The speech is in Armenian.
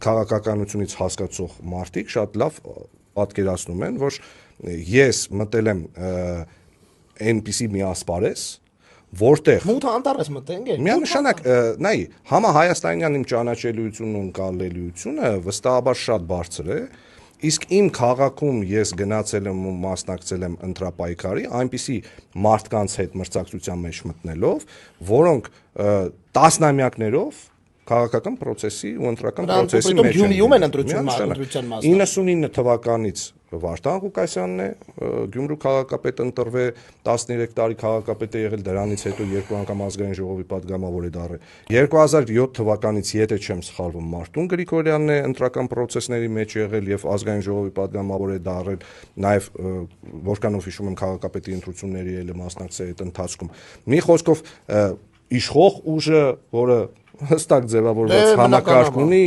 քաղաքականությունից հասկացող մարդիկ շատ լավ պատկերացնում են, որ ես մտել եմ այնպիսի մի ասպարեզ, որտեղ Մութ անտառ ես մտել, միանշանակ նայ համա հայաստանյան իմ ճանաչելիությունն ու ընկալելիությունը վստահաբար շատ բարձր է, իսկ իմ քաղաքում ես գնացել եմ ու մասնակցել եմ ընտրապայքարի այնպիսի մարդկանց հետ մրցակցության մեջ մտնելով, որոնք տասնամյակներով քաղաքական process-ի ու ընտրական process-ի մեջ Գյումրիում են ընտրության մասը 99 թվականից Վարդան Ղուկասյանն է Գյումրու քաղաքապետ ընտրվել 13 տարի քաղաքապետ է եղել դրանից հետո երկու անգամ ազգային ժողովի падգամավոր է դառել 2007 թվականից եթե չեմ սխալվում Մարտուն Գրիգորյանն է ընտրական process-ների մեջ եղել եւ ազգային ժողովի падգամավոր է դառել նաեւ որքանով հիշում եմ քաղաքապետի ընտրությունների էլ մասնակցել այդ ընթացքում մի խոսքով իշխող ուժը որը հստակ ձևավորված համակարգ ունի